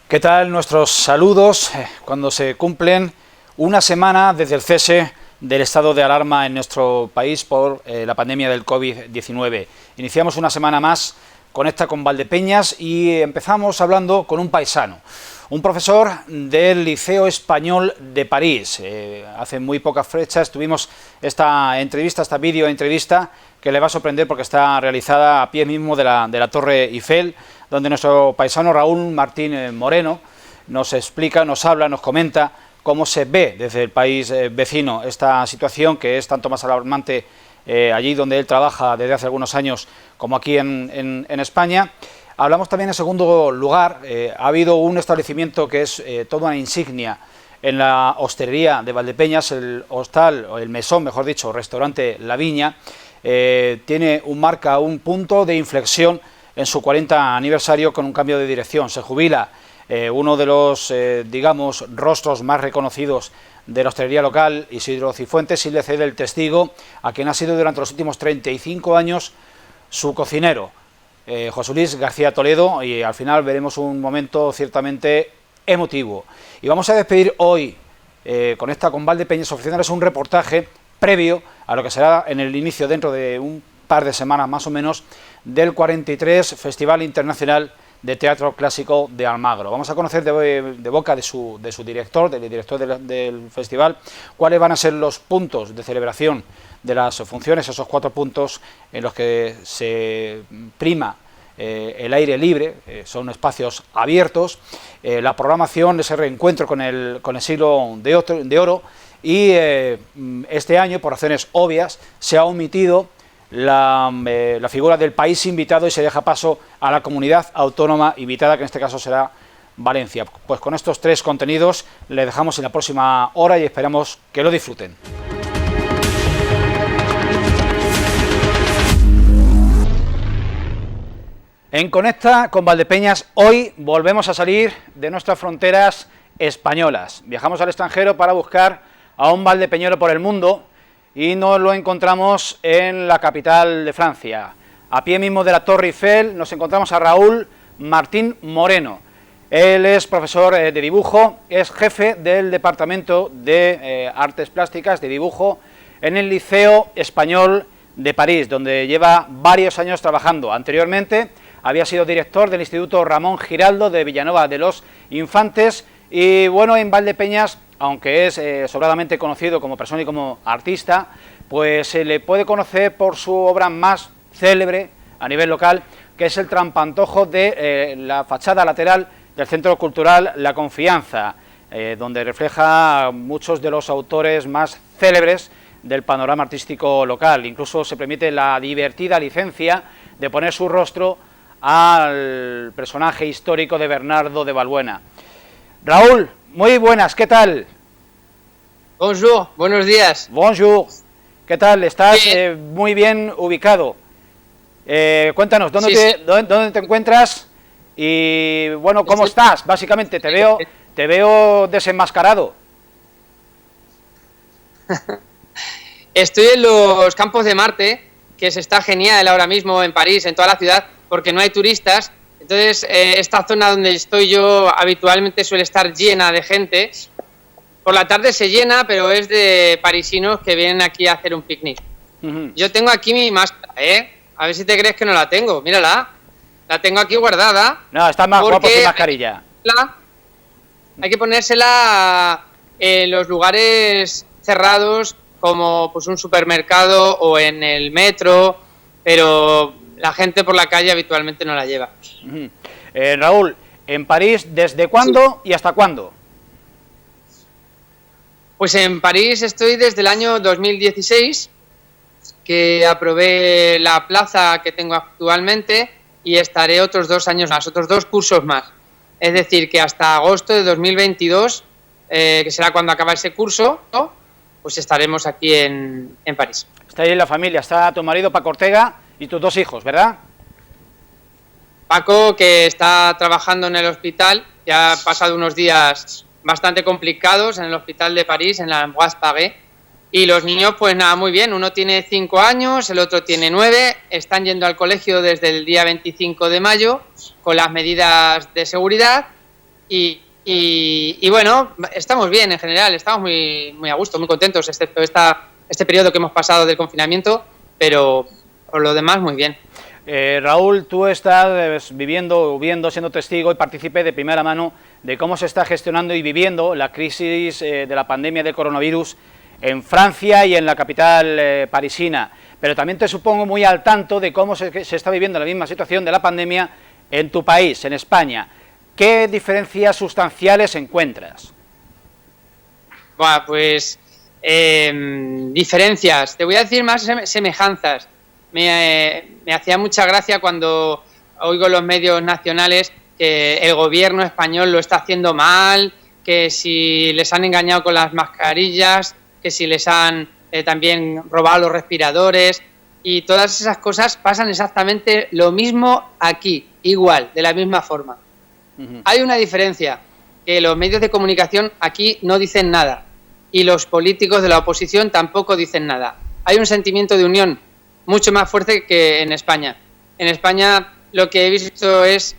¿Qué tal? Nuestros saludos cuando se cumplen una semana desde el cese del estado de alarma en nuestro país por la pandemia del COVID-19. Iniciamos una semana más Conecta con Valdepeñas y empezamos hablando con un paisano, un profesor del Liceo Español de París. Hace muy pocas fechas tuvimos esta videoentrevista que le va a sorprender porque está realizada a pie mismo de la Torre Eiffel, donde nuestro paisano Raúl Martín Moreno nos explica, nos habla, nos comenta cómo se ve desde el país vecino esta situación, que es tanto más alarmante allí donde él trabaja desde hace algunos años como aquí en España. Hablamos también en segundo lugar, ha habido un establecimiento que es toda una insignia en la hostelería de Valdepeñas, el hostal, o el mesón, mejor dicho, restaurante La Viña, tiene un punto de inflexión en su 40 aniversario con un cambio de dirección. Se jubila uno de los, digamos, rostros más reconocidos de la hostelería local, Isidro Cifuentes, y le cede el testigo a quien ha sido durante los últimos 35 años su cocinero, José Luis García Toledo, y al final veremos un momento ciertamente emotivo. Y vamos a despedir hoy, Conecta con Valdepeñas, ofreciéndoles un reportaje previo a lo que será en el inicio, dentro de un par de semanas más o menos, del 43 Festival Internacional de Teatro Clásico de Almagro. Vamos a conocer de boca de su director, del director del festival, cuáles van a ser los puntos de celebración de las funciones, esos 4 puntos en los que se prima el aire libre, son espacios abiertos, la programación, ese reencuentro con el siglo de oro, y este año, por razones obvias, se ha omitido la figura del país invitado y se deja paso a la comunidad autónoma invitada, que en este caso será Valencia. Pues con estos 3 contenidos le dejamos en la próxima hora y esperamos que lo disfruten. En Conecta con Valdepeñas, hoy volvemos a salir de nuestras fronteras españolas. Viajamos al extranjero para buscar a un valdepeñero por el mundo y nos lo encontramos en la capital de Francia. A pie mismo de la Torre Eiffel nos encontramos a Raúl Martín Moreno. Él es profesor de dibujo, es jefe del Departamento de Artes Plásticas, de dibujo, en el Liceo Español de París, donde lleva varios años trabajando. Anteriormente había sido director del Instituto Ramón Giraldo de Villanueva de los Infantes y, bueno, en Valdepeñas, aunque es sobradamente conocido como persona y como artista, pues se le puede conocer por su obra más célebre a nivel local, que es el trampantojo de la fachada lateral del Centro Cultural La Confianza, donde refleja muchos de los autores más célebres del panorama artístico local. Incluso se permite la divertida licencia de poner su rostro al personaje histórico de Bernardo de Balbuena. Raúl, muy buenas, ¿qué tal? Bonjour, buenos días. Bonjour, ¿qué tal? Estás muy bien ubicado. Cuéntanos, ¿dónde te encuentras? Y bueno, ¿cómo estás? Básicamente, te veo desenmascarado. Estoy en los Campos de Marte, que se está genial ahora mismo en París, en toda la ciudad, porque no hay turistas. Entonces, esta zona donde estoy yo habitualmente suele estar llena de gente. Por la tarde se llena, pero es de parisinos que vienen aquí a hacer un picnic. Yo tengo aquí mi máscara, a ver si te crees que no la tengo. Mírala, la tengo aquí guardada. No, está más guapo que mascarilla. Hay que ponérsela en los lugares cerrados, como pues un supermercado o en el metro, pero la gente por la calle habitualmente no la lleva. Raúl, en París, ¿desde cuándo y hasta cuándo? Pues en París estoy desde el año 2016, que aprobé la plaza que tengo actualmente, y estaré otros 2 años más, otros 2 cursos más. Es decir, que hasta agosto de 2022, que será cuando acabe ese curso, ¿no?, pues estaremos aquí en París. Está ahí en la familia, está tu marido Paco Ortega y tus 2 hijos, ¿verdad? Paco, que está trabajando en el hospital, ya ha pasado unos días bastante complicados en el hospital de París, en la Ambroise Paré, y los niños, pues nada, muy bien. Uno tiene 5 años, el otro tiene 9, están yendo al colegio desde el día 25 de mayo con las medidas de seguridad, Y bueno, estamos bien en general, estamos muy a gusto, muy contentos, excepto este periodo que hemos pasado del confinamiento, pero por lo demás muy bien. Raúl, tú estás viviendo, siendo testigo y partícipe de primera mano de cómo se está gestionando y viviendo la crisis de la pandemia del coronavirus en Francia y en la capital parisina, pero también te supongo muy al tanto de cómo se está viviendo la misma situación de la pandemia en tu país, en España. ¿Qué diferencias sustanciales encuentras? Bueno, pues diferencias, te voy a decir más semejanzas. Me hacía mucha gracia cuando oigo en los medios nacionales que el gobierno español lo está haciendo mal, que si les han engañado con las mascarillas, que si les han también robado los respiradores, y todas esas cosas pasan exactamente lo mismo aquí, igual, de la misma forma. Hay una diferencia, que los medios de comunicación aquí no dicen nada y los políticos de la oposición tampoco dicen nada. Hay un sentimiento de unión mucho más fuerte que en España. En España lo que he visto es,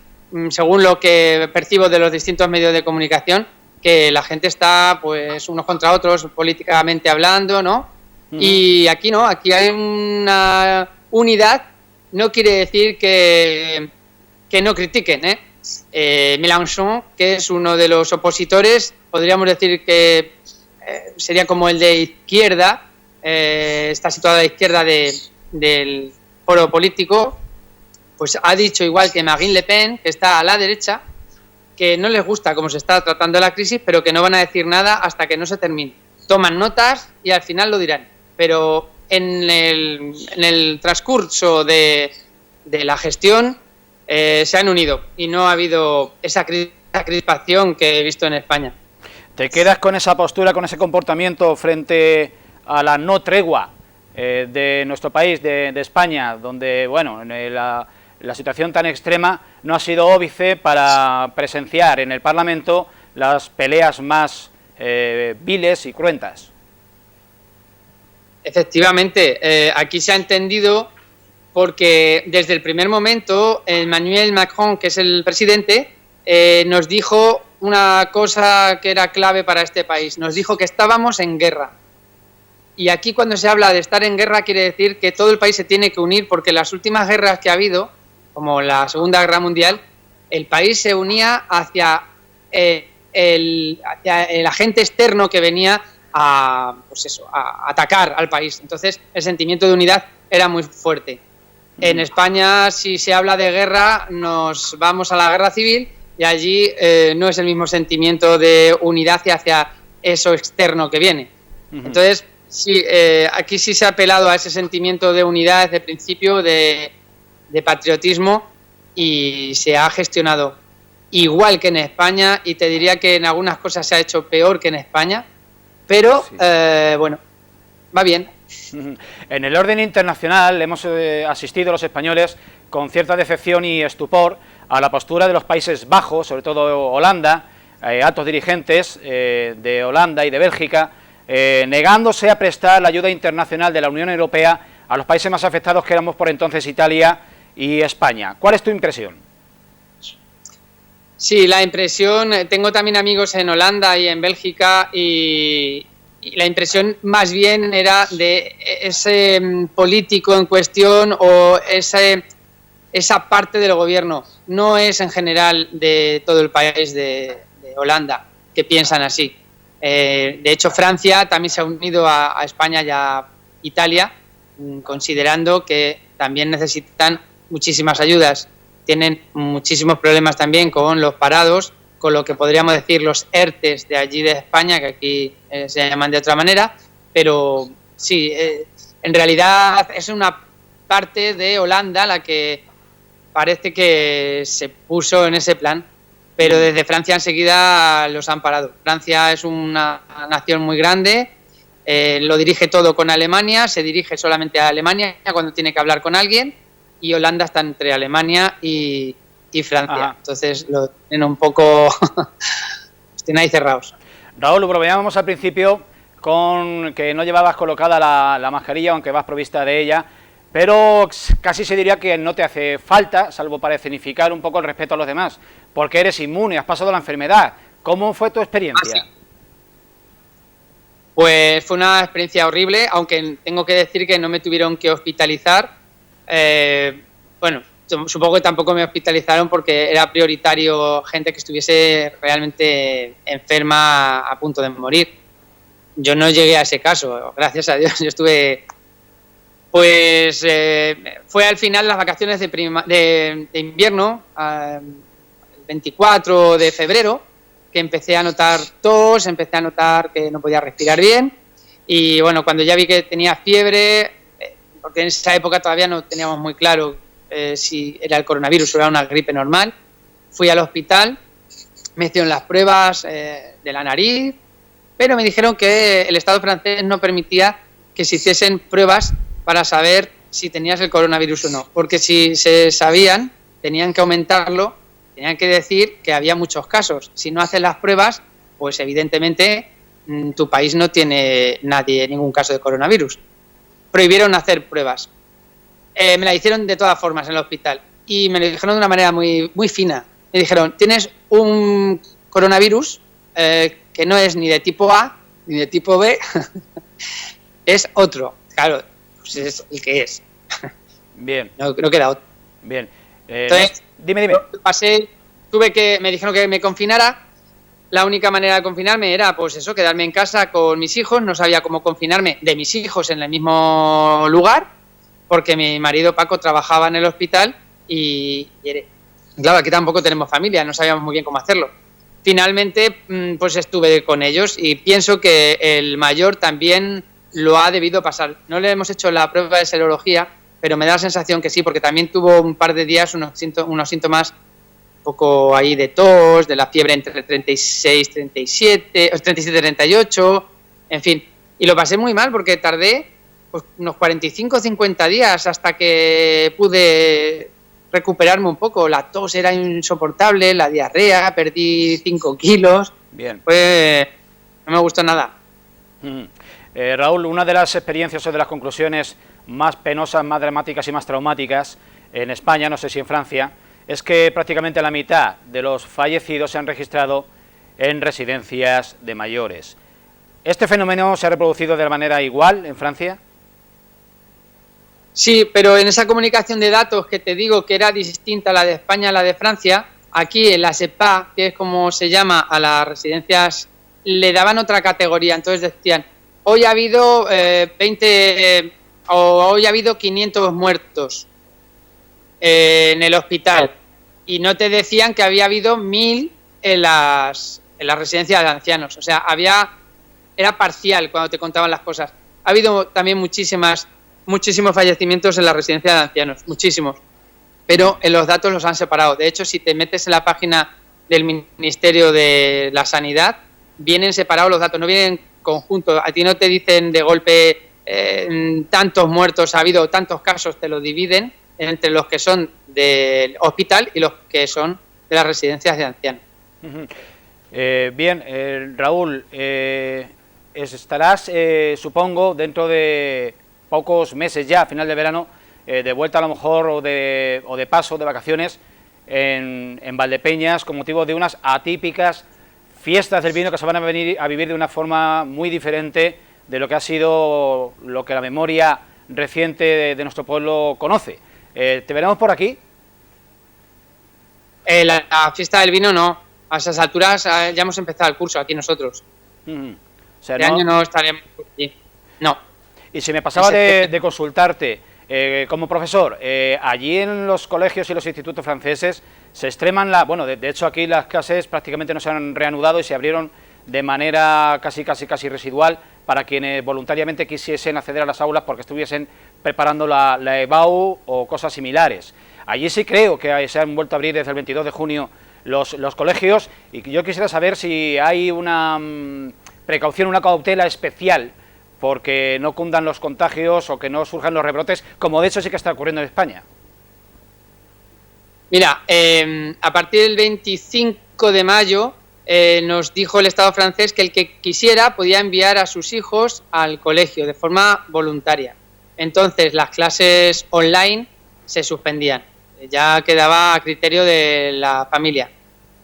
según lo que percibo de los distintos medios de comunicación, que la gente está pues unos contra otros políticamente hablando, ¿no? Y aquí no, aquí hay una unidad, no quiere decir que no critiquen, Mélenchon, que es uno de los opositores, podríamos decir que sería como el de izquierda, está situado a la izquierda del foro político, pues ha dicho, igual que Marine Le Pen, que está a la derecha, que no les gusta cómo se está tratando la crisis, pero que no van a decir nada hasta que no se termine. Toman notas y al final lo dirán. Pero en el transcurso de la gestión se han unido y no ha habido esa crispación que he visto en España. ¿Te quedas con esa postura, con ese comportamiento frente a la no tregua de nuestro país, de España, donde, bueno, la situación tan extrema no ha sido óbice para presenciar en el Parlamento las peleas más viles y cruentas? Efectivamente, aquí se ha entendido porque desde el primer momento Emmanuel Macron, que es el presidente, nos dijo una cosa que era clave para este país, nos dijo que estábamos en guerra. Y aquí cuando se habla de estar en guerra quiere decir que todo el país se tiene que unir, porque las últimas guerras que ha habido, como la Segunda Guerra Mundial, el país se unía hacia el agente externo que venía a atacar al país. Entonces el sentimiento de unidad era muy fuerte. En España, si se habla de guerra, nos vamos a la guerra civil y allí no es el mismo sentimiento de unidad hacia eso externo que viene. Entonces, sí, aquí sí se ha apelado a ese sentimiento de unidad desde el principio, de patriotismo, y se ha gestionado igual que en España, y te diría que en algunas cosas se ha hecho peor que en España, pero sí. Bueno, va bien. En el orden internacional hemos asistido los españoles con cierta decepción y estupor a la postura de los Países Bajos, sobre todo Holanda, altos dirigentes de Holanda y de Bélgica, negándose a prestar la ayuda internacional de la Unión Europea a los países más afectados, que éramos por entonces Italia y España. ¿Cuál es tu impresión? Sí, la impresión, tengo también amigos en Holanda y en Bélgica, y la impresión más bien era de ese político en cuestión o esa parte del gobierno. No es en general de todo el país de Holanda que piensan así. De hecho, Francia también se ha unido a España y a Italia, considerando que también necesitan muchísimas ayudas. Tienen muchísimos problemas también con los parados, con lo que podríamos decir los ERTES de allí de España, que aquí se llaman de otra manera, pero sí, en realidad es una parte de Holanda la que parece que se puso en ese plan, pero desde Francia enseguida los han parado. Francia es una nación muy grande, lo dirige todo con Alemania, se dirige solamente a Alemania cuando tiene que hablar con alguien, y Holanda está entre Alemania y Francia. Ajá. Entonces lo tienen un poco los tienen ahí cerrados. Raúl, bromeábamos al principio con que no llevabas colocada la mascarilla, aunque vas provista de ella. pero casi se diría que no te hace falta, salvo para escenificar un poco el respeto a los demás, porque eres inmune, has pasado la enfermedad. ¿Cómo fue tu experiencia? Sí. Pues fue una experiencia horrible, aunque tengo que decir que no me tuvieron que hospitalizar. Bueno, supongo que tampoco me hospitalizaron porque era prioritario gente que estuviese realmente enferma a punto de morir. Yo no llegué a ese caso, gracias a Dios. Yo estuve... Pues fue al final las vacaciones de invierno, el 24 de febrero, que empecé a notar tos, empecé a notar que no podía respirar bien y bueno, cuando ya vi que tenía fiebre, porque en esa época todavía no teníamos muy claro si era el coronavirus o era una gripe normal, fui al hospital, me hicieron las pruebas de la nariz, pero me dijeron que el Estado francés no permitía que se hiciesen pruebas para saber si tenías el coronavirus o no, porque si se sabían, tenían que aumentarlo, tenían que decir que había muchos casos. Si no haces las pruebas, pues evidentemente tu país no tiene ningún caso de coronavirus. Prohibieron hacer pruebas. Me la hicieron de todas formas en el hospital y me lo dijeron de una manera muy, muy fina. Me dijeron, tienes un coronavirus que no es ni de tipo A ni de tipo B, es otro. Claro, pues es el que es. Bien. No queda otro. Bien. Entonces, dime. Me dijeron que me confinara. La única manera de confinarme era, pues eso, quedarme en casa con mis hijos. No sabía cómo confinarme de mis hijos en el mismo lugar, porque mi marido Paco trabajaba en el hospital y claro, aquí tampoco tenemos familia, no sabíamos muy bien cómo hacerlo. Finalmente, pues estuve con ellos y pienso que el mayor también lo ha debido pasar. No le hemos hecho la prueba de serología, pero me da la sensación que sí, porque también tuvo un par de días unos síntomas un poco ahí de tos, de la fiebre entre 36, 37, 38, en fin. Y lo pasé muy mal porque tardé pues, unos 45 o 50 días hasta que pude recuperarme un poco. La tos era insoportable, la diarrea, perdí 5 kilos. Bien. No me gustó nada. Raúl, una de las experiencias o de las conclusiones más penosas, más dramáticas y más traumáticas en España, no sé si en Francia, es que prácticamente la mitad de los fallecidos se han registrado en residencias de mayores. ¿Este fenómeno se ha reproducido de manera igual en Francia? Sí, pero en esa comunicación de datos que te digo que era distinta a la de España a la de Francia, aquí en la SEPA, que es como se llama a las residencias, le daban otra categoría. Entonces decían, hoy ha habido hoy ha habido 500 muertos en el hospital. Y no te decían que había habido 1000 en las residencias de ancianos. O sea, era parcial cuando te contaban las cosas. Ha habido también muchísimos fallecimientos en la residencia de ancianos, muchísimos. Pero en los datos los han separado. De hecho, si te metes en la página del Ministerio de la Sanidad, vienen separados los datos, no vienen en conjunto. A ti no te dicen de golpe tantos muertos ha habido, tantos casos, te lo dividen entre los que son del hospital y los que son de las residencias de ancianos. Bien, Raúl, estarás, supongo, dentro de pocos meses ya, a final de verano, de vuelta a lo mejor o de paso, de vacaciones, en Valdepeñas, con motivo de unas atípicas fiestas del vino que se van a venir a vivir de una forma muy diferente de lo que ha sido lo que la memoria reciente de nuestro pueblo conoce. ¿Te veremos por aquí? La fiesta del vino no. A esas alturas ya hemos empezado el curso aquí nosotros. O sea, este año no estaremos por aquí. No. Y si me pasaba de consultarte, como profesor, allí en los colegios y los institutos franceses se extreman bueno, de hecho aquí las clases prácticamente no se han reanudado y se abrieron de manera casi residual para quienes voluntariamente quisiesen acceder a las aulas porque estuviesen preparando la EBAU o cosas similares. Allí sí creo que se han vuelto a abrir desde el 22 de junio los colegios y yo quisiera saber si hay una precaución, una cautela especial porque no cundan los contagios o que no surjan los rebrotes, como de hecho sí que está ocurriendo en España. Mira, a partir del 25 de mayo nos dijo el Estado francés que el que quisiera podía enviar a sus hijos al colegio de forma voluntaria. Entonces las clases online se suspendían, ya quedaba a criterio de la familia.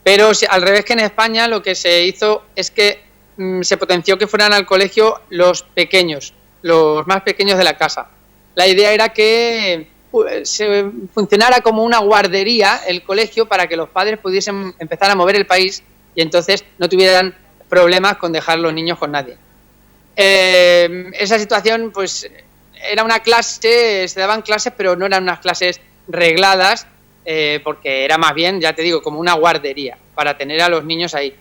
Pero al revés que en España, lo que se hizo es que se potenció que fueran al colegio los pequeños, los más pequeños de la casa. La idea era que se funcionara como una guardería el colegio para que los padres pudiesen empezar a mover el país y entonces no tuvieran problemas con dejar los niños con nadie. Esa situación, pues, era una clase, se daban clases, pero no eran unas clases regladas, porque era más bien, ya te digo, como una guardería para tener a los niños ahí.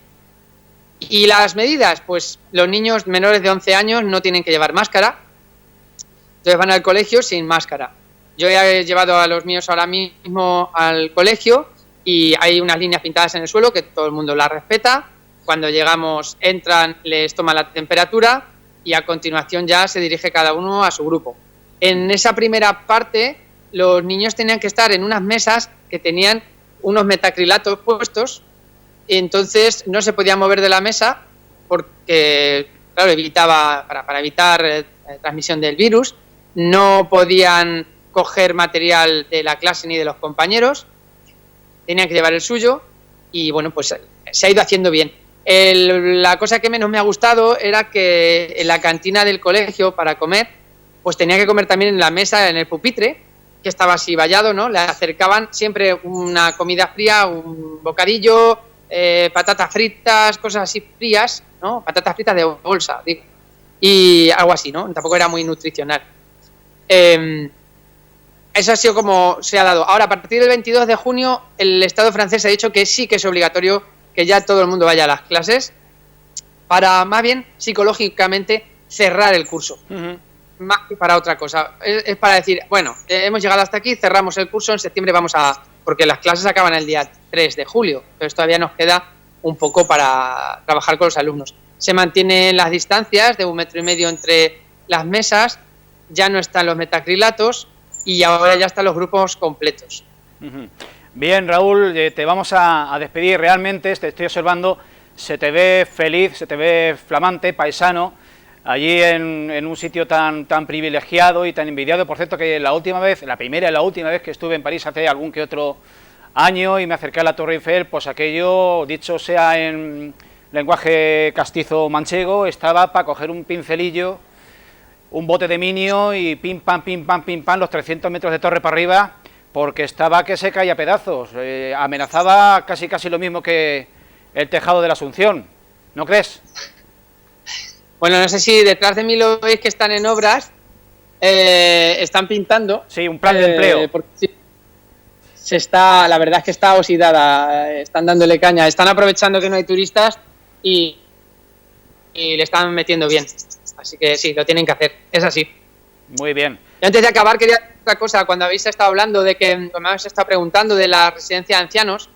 Y las medidas, pues los niños menores de 11 años no tienen que llevar máscara, entonces van al colegio sin máscara. Yo he llevado a los míos ahora mismo al colegio y hay unas líneas pintadas en el suelo que todo el mundo las respeta. Cuando llegamos, entran, les toman la temperatura y a continuación ya se dirige cada uno a su grupo. En esa primera parte, los niños tenían que estar en unas mesas que tenían unos metacrilatos puestos y entonces no se podían mover de la mesa porque, claro, para evitar transmisión del virus. No podían coger material de la clase ni de los compañeros, tenían que llevar el suyo y bueno, pues se ha ido haciendo bien. La cosa que menos me ha gustado era que en la cantina del colegio para comer, pues tenía que comer también en la mesa, en el pupitre, que estaba así vallado, ¿no? Le acercaban siempre una comida fría, un bocadillo, patatas fritas, cosas así frías, ¿no? Patatas fritas de bolsa, digo, y algo así, ¿no? Tampoco era muy nutricional. Eso ha sido como se ha dado. Ahora, a partir del 22 de junio, el Estado francés ha dicho que sí que es obligatorio que ya todo el mundo vaya a las clases para, más bien, psicológicamente, cerrar el curso. Más que para otra cosa. Es para decir, bueno, hemos llegado hasta aquí, cerramos el curso, en septiembre porque las clases acaban el día 3 de julio, pero todavía nos queda un poco para trabajar con los alumnos. Se mantienen las distancias de 1,5 metros entre las mesas, ya no están los metacrilatos y ahora ya están los grupos completos. Bien, Raúl, te vamos a despedir. Realmente te estoy observando, se te ve feliz, se te ve flamante, paisano, allí en un sitio tan privilegiado y tan envidiado. Por cierto, que la primera y la última vez que estuve en París hace algún que otro año y me acerqué a la Torre Eiffel, pues aquello, dicho sea en lenguaje castizo manchego, estaba para coger un pincelillo, un bote de minio y pim pam, los 300 metros de torre para arriba, porque estaba que se caía a pedazos, amenazaba casi lo mismo que el tejado de la Asunción, ¿no crees? Bueno, no sé si detrás de mí lo veis que están en obras, están pintando. Sí, un plan de empleo. La verdad es que está oxidada, están dándole caña, están aprovechando que no hay turistas y le están metiendo bien. Así que sí, lo tienen que hacer, es así. Muy bien. Y antes de acabar, quería decir otra cosa. Cuando habéis estado hablando cuando me habéis estado preguntando de la residencia de ancianos,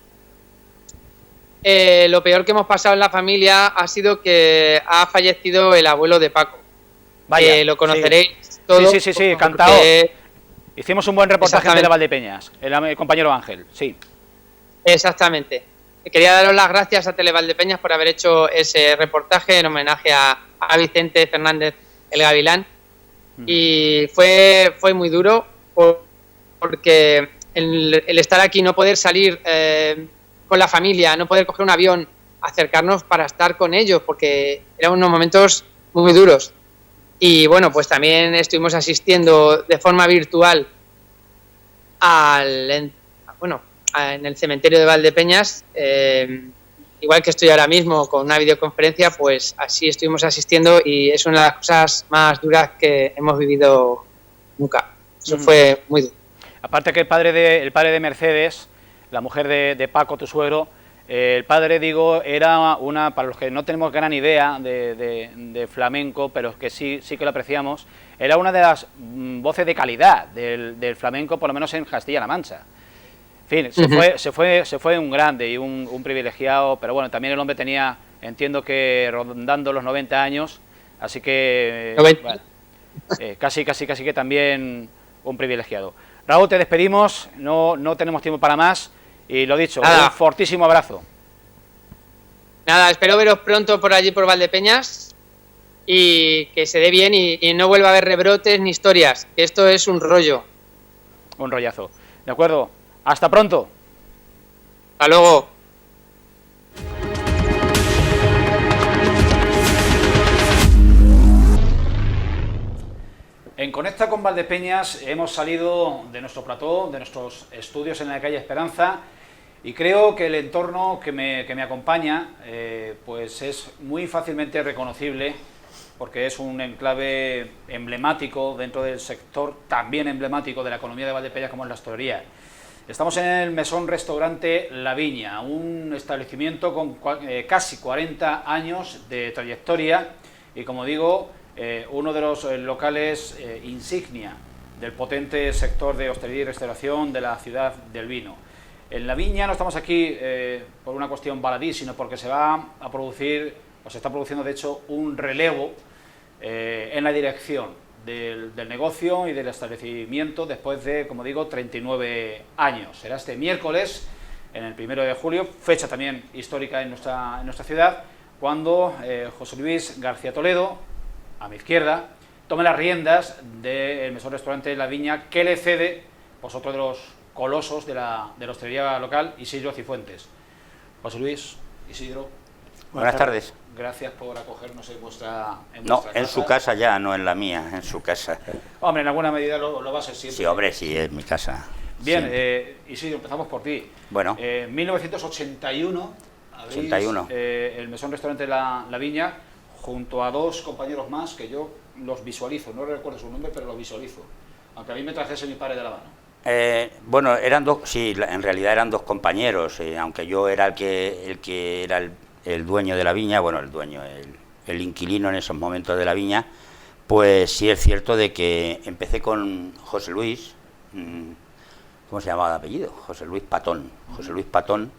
lo peor que hemos pasado en la familia ha sido que ha fallecido el abuelo de Paco. Vaya, lo conoceréis sí. todos. Sí, encantado. Hicimos un buen reportaje de la Valdepeñas, el compañero Ángel, sí. Exactamente. Quería daros las gracias a Televaldepeñas por haber hecho ese reportaje en homenaje a Vicente Fernández el Gavilán. Y fue muy duro porque el estar aquí, no poder salir con la familia, no poder coger un avión, acercarnos para estar con ellos, porque eran unos momentos muy duros. Y bueno, pues también estuvimos asistiendo de forma virtual en el cementerio de Valdepeñas, igual que estoy ahora mismo con una videoconferencia, pues así estuvimos asistiendo y es una de las cosas más duras que hemos vivido nunca. Eso fue muy duro. Aparte que el padre de Mercedes, la mujer de Paco, tu suegro, el padre, digo, era para los que no tenemos gran idea de flamenco, pero que sí que lo apreciamos, era una de las voces de calidad del flamenco, por lo menos en Castilla-La Mancha. En fin, se fue un grande y un privilegiado, pero bueno, también el hombre tenía, entiendo que rondando los 90 años, así que bueno, casi que también un privilegiado. Raúl, te despedimos, no tenemos tiempo para más. Y lo dicho, un fortísimo abrazo. Nada, espero veros pronto por allí por Valdepeñas y que se dé bien y no vuelva a haber rebrotes ni historias, que esto es un rollo. Un rollazo. De acuerdo, hasta pronto. Hasta luego. En Conecta con Valdepeñas hemos salido de nuestro plató, de nuestros estudios en la calle Esperanza, y creo que el entorno que me acompaña pues es muy fácilmente reconocible, porque es un enclave emblemático dentro del sector también emblemático de la economía de Valdepeñas, como es la hostelería. Estamos en el mesón restaurante La Viña, un establecimiento con casi 40 años de trayectoria y, como digo, uno de los locales insignia del potente sector de hostelería y restauración de la ciudad del vino. En La Viña no estamos aquí por una cuestión baladí, sino porque se va a producir, o se está produciendo de hecho, un relevo en la dirección del negocio y del establecimiento después de, como digo, 39 años. Será este miércoles, en el 1 de julio, fecha también histórica en nuestra ciudad, cuando José Luis García Toledo, a mi izquierda, tome las riendas del mesón restaurante La Viña, que le cede pues, otro de los colosos de la hostelería local, Isidro Cifuentes. José Luis, Isidro, buenas tardes. Gracias por acogernos en vuestra No, casa. en su casa ya, no en la mía, en su casa. Hombre, en alguna medida lo va a ser siempre. Sí, hombre, sí, es mi casa. Bien, Isidro, empezamos por ti. Bueno. 1981, abrís 81. El mesón restaurante La Viña, junto a dos compañeros más que yo los visualizo, no recuerdo su nombre, pero los visualizo, aunque a mí me trajese mi padre de la mano. Bueno, eran dos, sí, en realidad eran dos compañeros, aunque yo era el que era el dueño de la viña, bueno, el dueño, el inquilino en esos momentos de la viña, pues sí es cierto de que empecé con José Luis, ¿cómo se llamaba de apellido? José Luis Patón. José Luis Patón,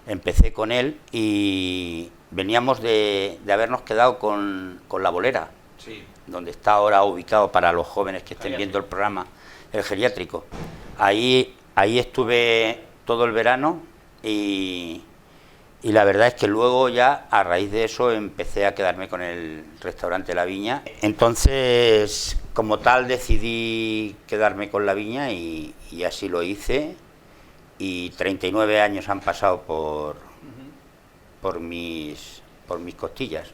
empecé con él y veníamos de habernos quedado con La Bolera, Sí. donde está ahora ubicado para los jóvenes que estén viendo el programa, el geriátrico. Ahí estuve todo el verano y la verdad es que luego ya a raíz de eso empecé a quedarme con el restaurante La Viña. Entonces, como tal, decidí quedarme con La Viña y así lo hice, y 39 años han pasado por mis costillas.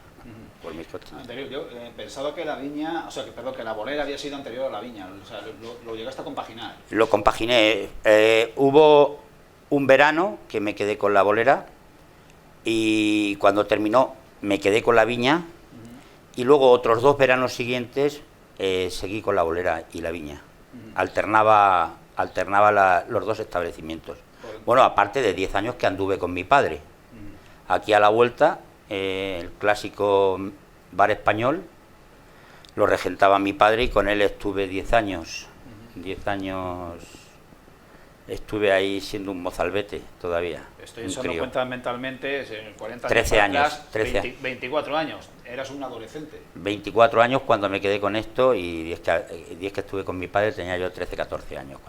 Por mis costillas. Anterior, yo pensaba que La Viña, que La Bolera había sido anterior a La Viña, o sea, lo llegaste a compaginar. Lo compaginé. Hubo un verano que me quedé con La Bolera y cuando terminó me quedé con La Viña, y luego otros 2 veranos siguientes seguí con La Bolera y La Viña. Alternaba los dos establecimientos. Bueno, aparte de 10 años que anduve con mi padre. Aquí a la vuelta, el clásico bar español lo regentaba mi padre y con él estuve 10 años. 10 años estuve ahí siendo un mozalbete todavía. Estoy echando cuenta mentalmente, 40 13 años. años. 24 años. Eras un adolescente. 24 años cuando me quedé con esto, y 10 que estuve con mi padre tenía yo 13, 14 años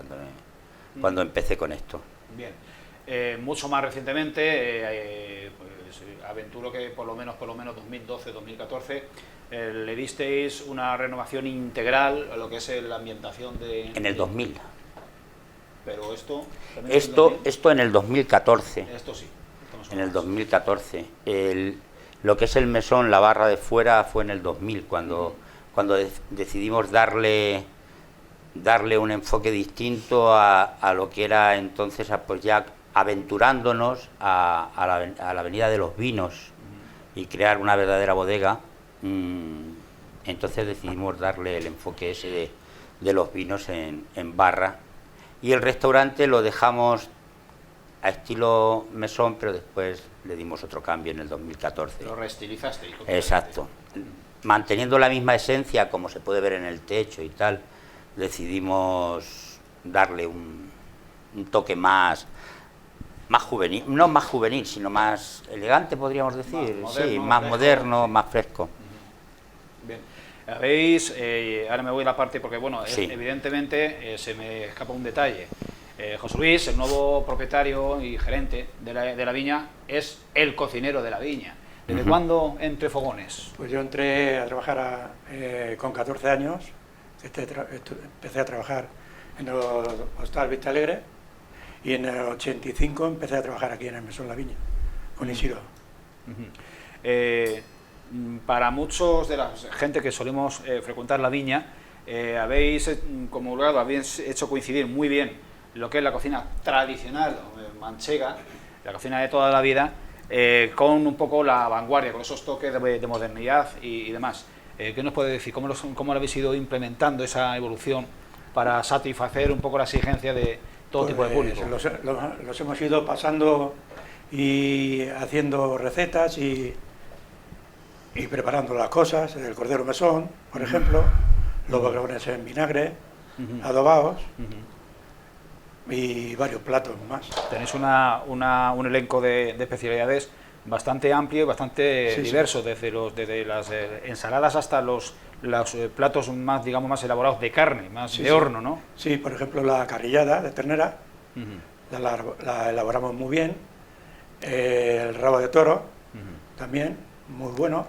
cuando empecé con esto. Bien. Mucho más recientemente, pues aventuro que por lo menos 2012-2014 le disteis una renovación integral a lo que es la ambientación de... En el 2000. Pero esto... Esto en el 2014. Esto sí. En el 2014. Lo que es el mesón, la barra de fuera, fue en el 2000, cuando decidimos darle un enfoque distinto a lo que era entonces, pues ya aventurándonos a la Avenida de los Vinos y crear una verdadera bodega. Entonces decidimos darle el enfoque ese de los vinos en barra, y el restaurante lo dejamos a estilo mesón, pero después le dimos otro cambio en el 2014. Lo reestilizaste. Exacto. Manteniendo la misma esencia, como se puede ver en el techo y tal, decidimos darle un toque más juvenil, no más juvenil, sino más elegante, podríamos decir, más moderno, más fresco. Bien. Habéis, ahora me voy a la parte porque, bueno, Sí. evidentemente se me escapa un detalle. José Luis, el nuevo propietario y gerente de la viña, es el cocinero de la viña. ¿Desde cuándo entre fogones? Pues yo entré a trabajar con 14 años, empecé a trabajar en el Hostal Vista Alegre y en el 85 empecé a trabajar aquí en el Mesón La Viña, con Isidro. Para muchos de la gente que solemos frecuentar la viña, habéis comulgado, habéis hecho coincidir muy bien lo que es la cocina tradicional manchega, la cocina de toda la vida, con un poco la vanguardia, con esos toques de modernidad y demás. ¿Qué nos puede decir? ¿Cómo lo habéis ido implementando esa evolución para satisfacer un poco la exigencia de todo tipo de público? Los hemos ido pasando y haciendo recetas y preparando las cosas, el cordero mesón, por ejemplo, los boquerones en vinagre, adobados y varios platos más. Tenéis un elenco de especialidades bastante amplio y bastante diverso, sí. Desde las ensaladas hasta los platos más, digamos, más elaborados de carne, más de horno, ¿no? Sí, por ejemplo, la carrillada de ternera, la elaboramos muy bien, el rabo de toro, también, muy bueno,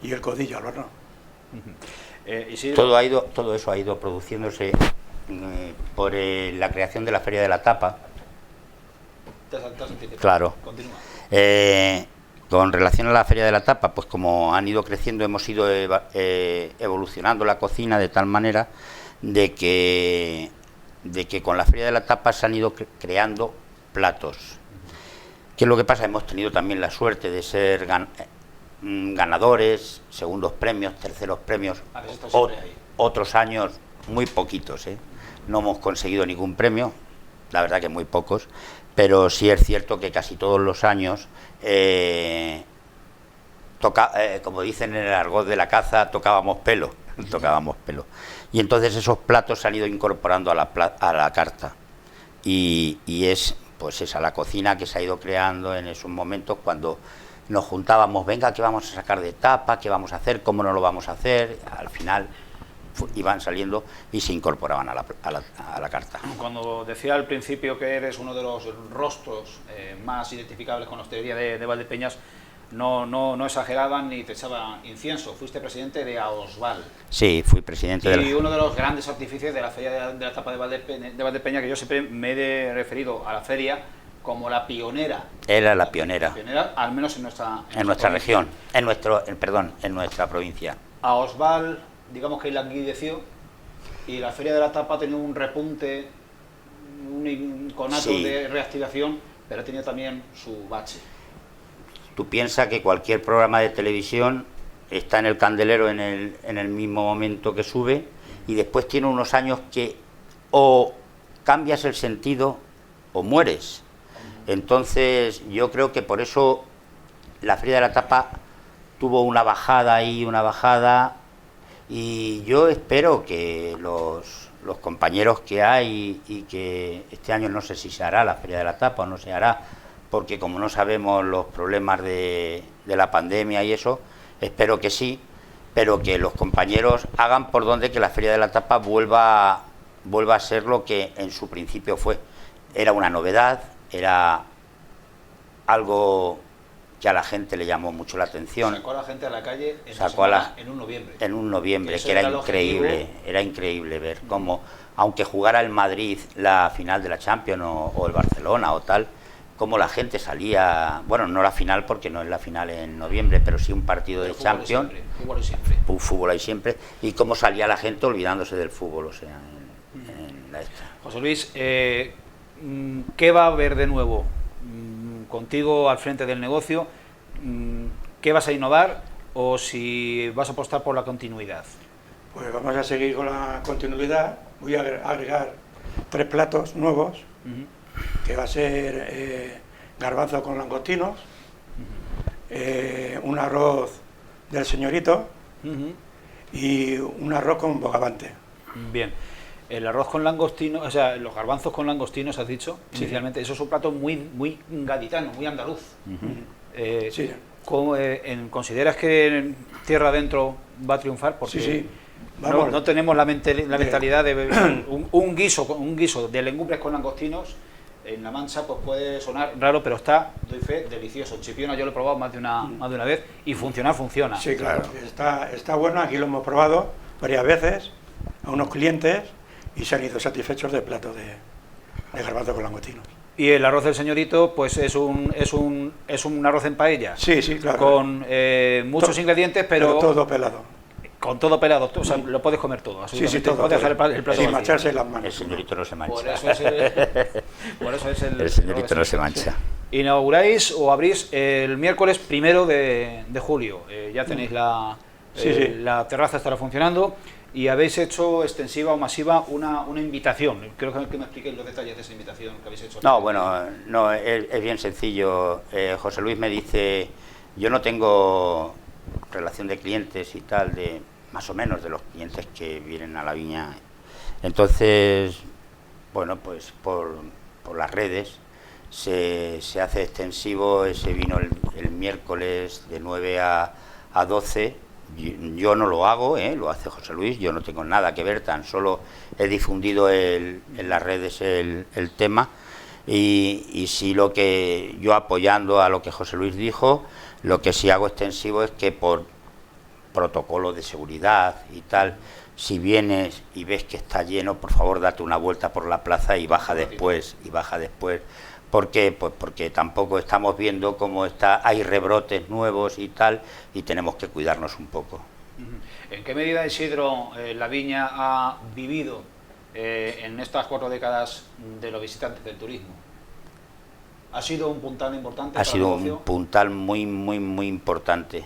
y el codillo al horno. Todo eso ha ido produciéndose por la creación de la Feria de la Tapa. Claro. Continúa. Con relación a la Feria de la Tapa, pues como han ido creciendo, hemos ido evolucionando la cocina de tal manera de que con la Feria de la Tapa se han ido creando platos. ¿Qué es lo que pasa? Hemos tenido también la suerte de ser ganadores, segundos premios, terceros premios, otros años muy poquitos, no hemos conseguido ningún premio, la verdad que muy pocos, pero sí es cierto que casi todos los años, como dicen en el argot de la caza, tocábamos pelo, y entonces esos platos se han ido incorporando a la carta, y es pues esa la cocina que se ha ido creando en esos momentos cuando nos juntábamos, venga, ¿qué vamos a sacar de tapa? ¿Qué vamos a hacer? ¿Cómo no lo vamos a hacer? Al final iban saliendo y se incorporaban a la carta. Cuando decía al principio que eres uno de los rostros más identificables con la hostelería de Valdepeñas, no exageraban ni te echaban incienso. Fuiste presidente de AOSVAL. Sí, fui presidente y uno de los grandes artífices de la Feria de la Tapa de Valdepeñas, que yo siempre me he referido a la feria como la pionera. Era la pionera. Al menos en nuestra región, en nuestra provincia. AOSVAL, digamos que la enguideció, y la Feria de la Tapa ha tenido un repunte, un conato de reactivación, pero ha tenido también su bache. Tú piensas que cualquier programa de televisión está en el candelero en el mismo momento que sube, y después tiene unos años que o cambias el sentido o mueres. Entonces yo creo que por eso la Feria de la Tapa tuvo una bajada, y yo espero que los compañeros que hay, y que este año no sé si se hará la Feria de la Tapa o no se hará, porque como no sabemos los problemas de la pandemia y eso, espero que sí, pero que los compañeros hagan por donde que la Feria de la Tapa vuelva a ser lo que en su principio fue. Era una novedad, era algo que a la gente le llamó mucho la atención. Sacó a la gente a la calle en un noviembre. En un noviembre, que era increíble ver cómo, aunque jugara el Madrid la final de la Champions o el Barcelona o tal, cómo la gente salía, bueno, no la final porque no es la final en noviembre, pero sí un partido de Champions. Fútbol hay siempre. Y cómo salía la gente olvidándose del fútbol, o sea, en la esta. José Luis, ¿qué va a haber de nuevo contigo al frente del negocio? ¿Qué vas a innovar o si vas a apostar por la continuidad? Pues vamos a seguir con la continuidad. Voy a agregar 3 platos nuevos, que va a ser garbanzo con langostinos, un arroz del señorito y un arroz con bogavante. Bien. El arroz con langostinos, o sea, los garbanzos con langostinos, has dicho, inicialmente, eso es un plato muy gaditano, muy andaluz. Sí. ¿Consideras que tierra adentro va a triunfar? Porque sí. No tenemos la mentalidad de un guiso de legumbres con langostinos, en La Mancha pues puede sonar raro, pero está, doy fe, delicioso. Chipiona yo lo he probado más de una vez y funciona. Sí, claro, está bueno, aquí lo hemos probado varias veces a unos clientes y se han ido satisfechos del plato de garbanzo con langostinos. Y el arroz del señorito, pues es un arroz en paella. Sí, claro. Con muchos ingredientes, pero todo pelado. Con todo pelado, o sea, lo puedes comer todo. Sí, todo. Puedes dejar el plato sin vacío. mancharse las manos. El señorito no se mancha. Por eso es el El señorito no se mancha. Inauguráis o abrís el miércoles 1 de julio. Ya tenéis la terraza estará funcionando y habéis hecho extensiva o masiva una invitación. Creo que me expliquéis los detalles de esa invitación que habéis hecho. No, bueno, no, es bien sencillo. José Luis me dice, yo no tengo relación de clientes y tal, de más o menos de los clientes que vienen a la viña. Entonces, bueno, pues por las redes se hace extensivo ese vino el miércoles de 9 a 12. Yo no lo hago, lo hace José Luis, yo no tengo nada que ver, tan solo he difundido en las redes el tema y sí, lo que yo, apoyando a lo que José Luis dijo, lo que sí hago extensivo es que por protocolo de seguridad y tal, si vienes y ves que está lleno, por favor date una vuelta por la plaza y baja después. ¿Por qué? Pues porque tampoco estamos viendo cómo hay rebrotes nuevos y tal, y tenemos que cuidarnos un poco. ¿En qué medida, Isidro, la viña ha vivido en estas 4 décadas de los visitantes del turismo? ¿Ha sido un puntal importante? Ha sido un puntal muy importante,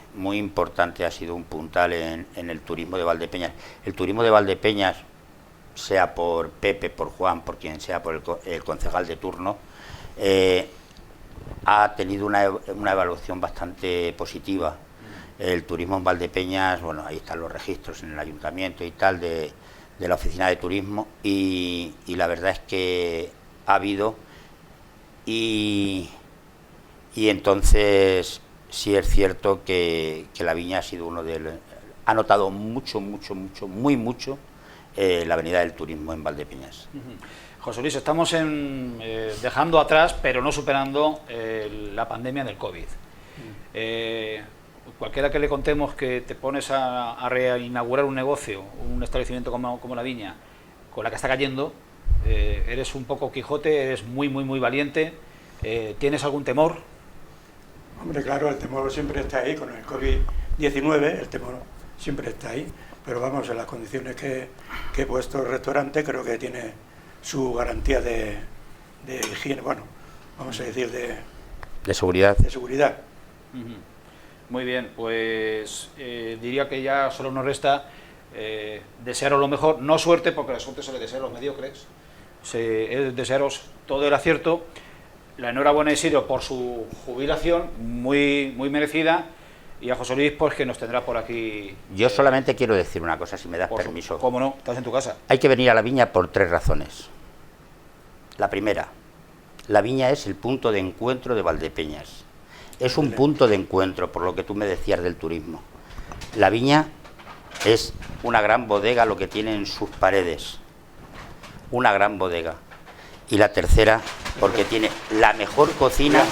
ha sido un puntal en el turismo de Valdepeñas. El turismo de Valdepeñas, sea por Pepe, por Juan, por quien sea, por el concejal de turno, ha tenido una evaluación bastante positiva. El turismo en Valdepeñas, bueno, ahí están los registros en el ayuntamiento y tal de la oficina de turismo, y la verdad es que ha habido, y entonces sí es cierto que la viña ha sido ha notado mucho la venida del turismo en Valdepeñas. José Luis, estamos dejando atrás, pero no superando la pandemia del COVID. Cualquiera que le contemos que te pones a reinaugurar un negocio, un establecimiento como la viña, con la que está cayendo, eres un poco Quijote, eres muy valiente. ¿Tienes algún temor? Hombre, claro, el temor siempre está ahí, con el COVID-19 el temor siempre está ahí, pero vamos, en las condiciones que he puesto el restaurante, creo que tiene su garantía de higiene, bueno, vamos a decir de seguridad. De seguridad. Muy bien, pues diría que ya solo nos resta desearos lo mejor, no suerte, porque la suerte se le desea a los mediocres, desearos todo el acierto. La enhorabuena a Isidro por su jubilación, muy merecida, y a José Luis, pues que nos tendrá por aquí. Yo solamente quiero decir una cosa, si me das permiso. ¿Cómo no? Estás en tu casa. Hay que venir a la viña por 3 razones. La primera, la viña es el punto de encuentro de Valdepeñas. Es un punto de encuentro, por lo que tú me decías del turismo. La viña es una gran bodega, lo que tiene en sus paredes. Una gran bodega. Y la tercera, porque tiene la mejor cocina.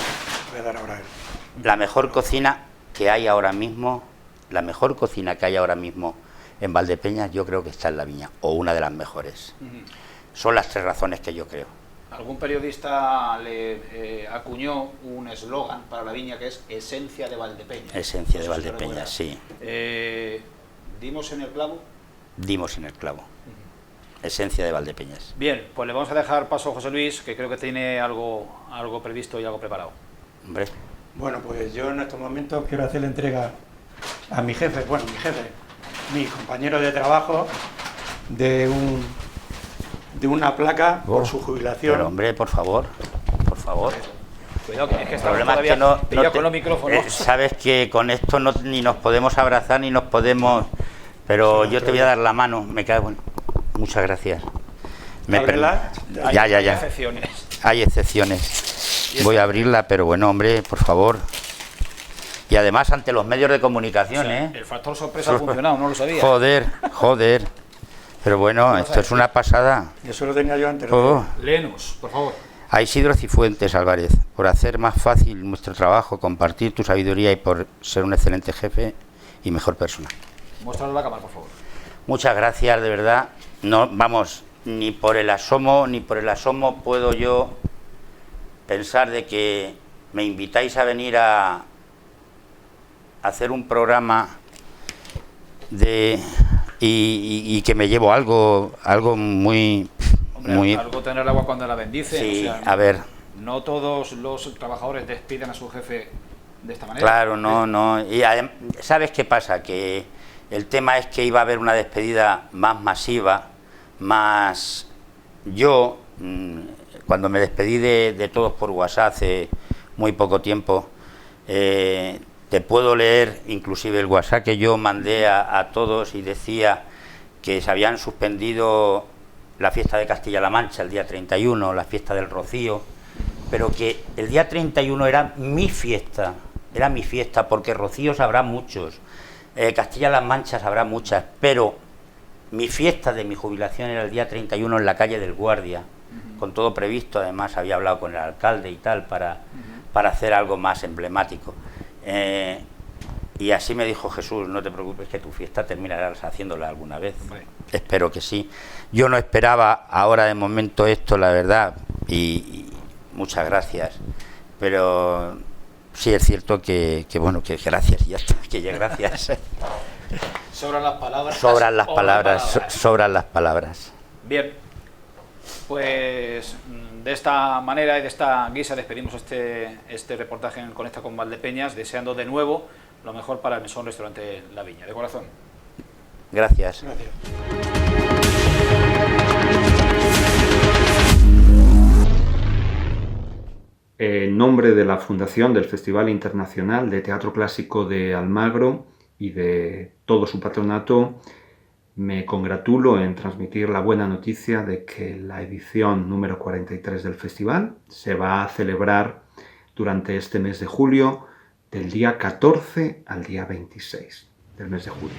Voy a dar ahora la mejor cocina que hay ahora mismo, en Valdepeñas, yo creo que está en la viña, o una de las mejores. Son las 3 razones que yo creo. Algún periodista le acuñó un eslogan para la viña que es Esencia de Valdepeñas. Esencia de Valdepeñas, sí. ¿Dimos en el clavo? Dimos en el clavo. Esencia de Valdepeñas. Bien, pues le vamos a dejar paso a José Luis, que creo que tiene algo previsto y algo preparado. Hombre. Bueno, pues yo en estos momentos quiero hacer la entrega a mi jefe, mi compañero de trabajo, de una placa por su jubilación. Pero hombre, por favor. Cuidado, es que el problema es que no con los micrófonos. Sabes que con esto ni nos podemos abrazar ni nos podemos. Pero yo te voy a dar la mano, me cago en. Muchas gracias. Ya. Hay excepciones. Hay excepciones. Voy a abrirla, pero bueno, hombre, por favor. Y además ante los medios de comunicación, o sea, el factor sorpresa ha funcionado, no lo sabía. Joder. Pero bueno, esto es una pasada. Eso lo tenía yo antes. Léenos, por favor. A Isidro Cifuentes Álvarez, por hacer más fácil nuestro trabajo, compartir tu sabiduría y por ser un excelente jefe y mejor persona. Muéstralo a la cámara, por favor. Muchas gracias, de verdad. No, vamos, ni por el asomo puedo yo pensar de que me invitáis a venir a hacer un programa y que me llevo algo muy... Hombre, algo tener el agua cuando la bendice. Sí, o sea, a ver. No todos los trabajadores despiden a su jefe de esta manera. Claro, no. Y ¿sabes qué pasa? Que el tema es que iba a haber una despedida más masiva, más... Yo, cuando me despedí de todos por WhatsApp hace muy poco tiempo, te puedo leer inclusive el WhatsApp que yo mandé a todos y decía que se habían suspendido la fiesta de Castilla-La Mancha el día 31, la fiesta del Rocío, pero que el día 31 era mi fiesta, porque Rocíos habrá muchos, Castilla-La Mancha habrá muchas, pero mi fiesta de mi jubilación era el día 31 en la calle del Guardia, con todo previsto. Además había hablado con el alcalde y tal para hacer algo más emblemático. Y así me dijo Jesús: no te preocupes, que tu fiesta terminarás haciéndola alguna vez. Hombre. Espero que sí. Yo no esperaba ahora de momento esto, la verdad, y muchas gracias, pero sí es cierto que bueno, que gracias, y ya está, que ya gracias. Sobran las palabras. Sobran las palabras. Bien, pues de esta manera y de esta guisa despedimos este reportaje en Conecta con Valdepeñas, deseando de nuevo lo mejor para el mesón restaurante La Viña, de corazón. Gracias. En nombre de la Fundación del Festival Internacional de Teatro Clásico de Almagro y de todo su patronato, me congratulo en transmitir la buena noticia de que la edición número 43 del festival se va a celebrar durante este mes de julio, del día 14 al día 26 del mes de julio.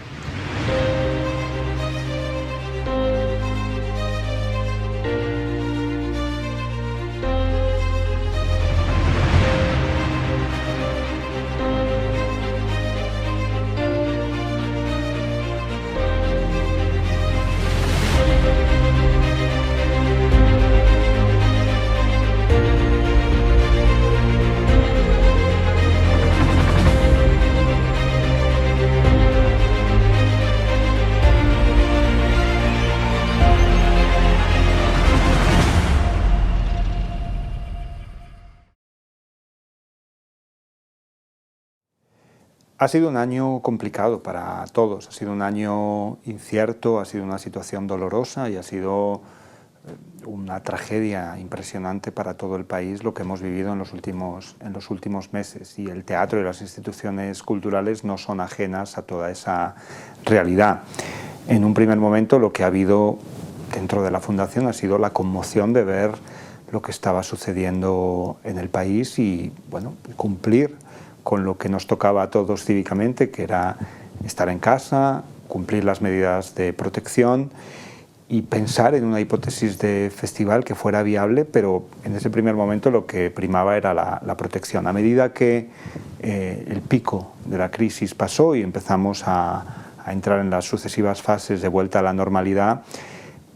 Ha sido un año complicado para todos, ha sido un año incierto, ha sido una situación dolorosa y ha sido una tragedia impresionante para todo el país lo que hemos vivido en los últimos meses, y el teatro y las instituciones culturales no son ajenas a toda esa realidad. En un primer momento lo que ha habido dentro de la Fundación ha sido la conmoción de ver lo que estaba sucediendo en el país y bueno, cumplir con lo que nos tocaba a todos cívicamente, que era estar en casa, cumplir las medidas de protección y pensar en una hipótesis de festival que fuera viable, pero en ese primer momento lo que primaba era la protección. A medida que el pico de la crisis pasó y empezamos a entrar en las sucesivas fases de vuelta a la normalidad,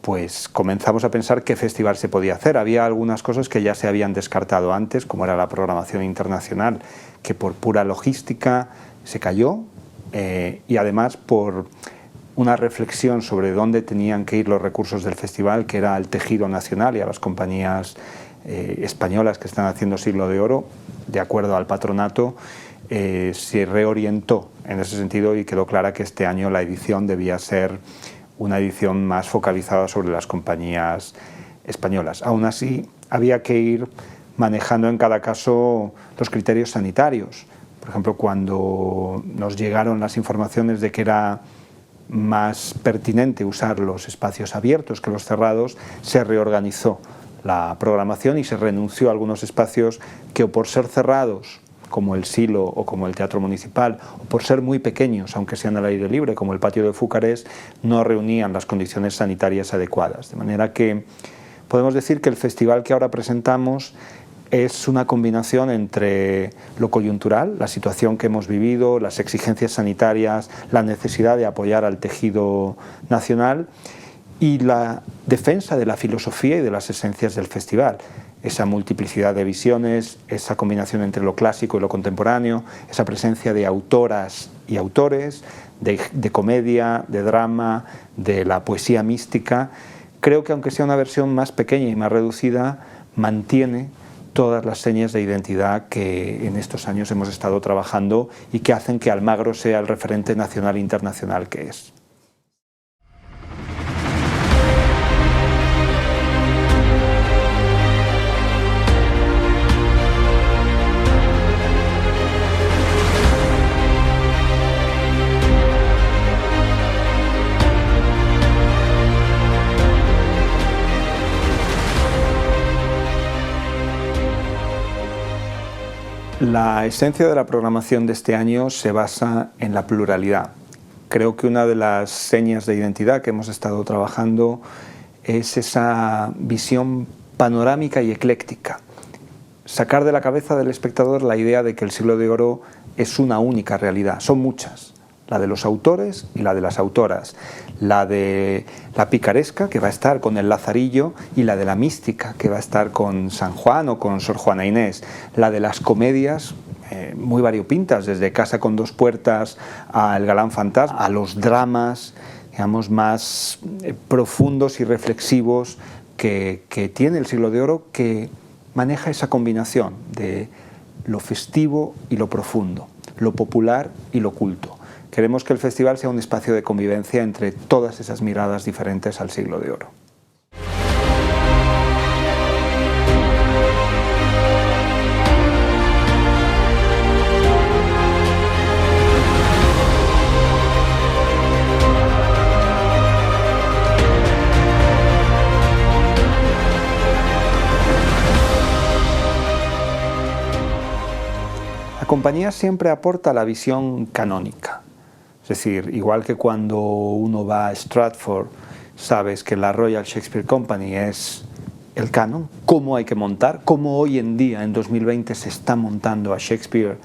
pues comenzamos a pensar qué festival se podía hacer. Había algunas cosas que ya se habían descartado antes, como era la programación internacional, que por pura logística se cayó, y además por una reflexión sobre dónde tenían que ir los recursos del festival, que era al tejido nacional y a las compañías españolas que están haciendo Siglo de Oro, de acuerdo al patronato, se reorientó en ese sentido y quedó clara que este año la edición debía ser una edición más focalizada sobre las compañías españolas. Aún así, había que ir manejando en cada caso los criterios sanitarios. Por ejemplo, cuando nos llegaron las informaciones de que era más pertinente usar los espacios abiertos que los cerrados, se reorganizó la programación y se renunció a algunos espacios que, o por ser cerrados, como el Silo o como el Teatro Municipal, o por ser muy pequeños, aunque sean al aire libre, como el Patio de Fúcares, no reunían las condiciones sanitarias adecuadas. De manera que Podemos decir que el festival que ahora presentamos es una combinación entre lo coyuntural, la situación que hemos vivido, las exigencias sanitarias, la necesidad de apoyar al tejido nacional y la defensa de la filosofía y de las esencias del festival. Esa multiplicidad de visiones, esa combinación entre lo clásico y lo contemporáneo, esa presencia de autoras y autores, de comedia, de drama, de la poesía mística. Creo que aunque sea una versión más pequeña y más reducida, mantiene todas las señas de identidad que en estos años hemos estado trabajando y que hacen que Almagro sea el referente nacional e internacional que es. La esencia de la programación de este año se basa en la pluralidad. Creo que una de las señas de identidad que hemos estado trabajando es esa visión panorámica y ecléctica. Sacar de la cabeza del espectador la idea de que el Siglo de Oro es una única realidad. Son muchas, la de los autores y la de las autoras, la de la picaresca, que va a estar con el Lazarillo, y la de la mística, que va a estar con San Juan o con Sor Juana Inés, la de las comedias muy variopintas, desde Casa con dos puertas a El galán fantasma, a los dramas, digamos, más profundos y reflexivos que tiene el Siglo de Oro, que maneja esa combinación de lo festivo y lo profundo, lo popular y lo culto. Queremos que el festival sea un espacio de convivencia entre todas esas miradas diferentes al Siglo de Oro. La compañía siempre aporta la visión canónica. Es decir, igual que cuando uno va a Stratford, sabes que la Royal Shakespeare Company es el canon, cómo hay que montar, cómo hoy en día, en 2020, se está montando a Shakespeare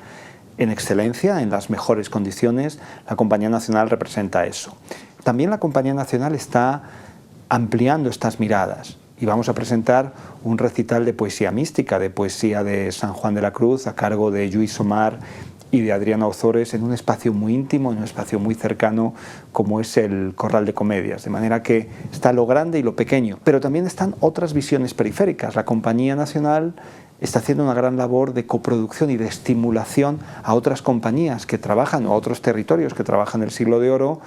en excelencia, en las mejores condiciones. La Compañía Nacional representa eso. También la Compañía Nacional está ampliando estas miradas y vamos a presentar un recital de poesía mística, de poesía de San Juan de la Cruz, a cargo de Lluís Omar y de Adriana Ozores, en un espacio muy íntimo, en un espacio muy cercano como es el Corral de Comedias, de manera que está lo grande y lo pequeño, pero también están otras visiones periféricas. La Compañía Nacional está haciendo una gran labor de coproducción y de estimulación a otras compañías que trabajan, o a otros territorios que trabajan el Siglo de Oro,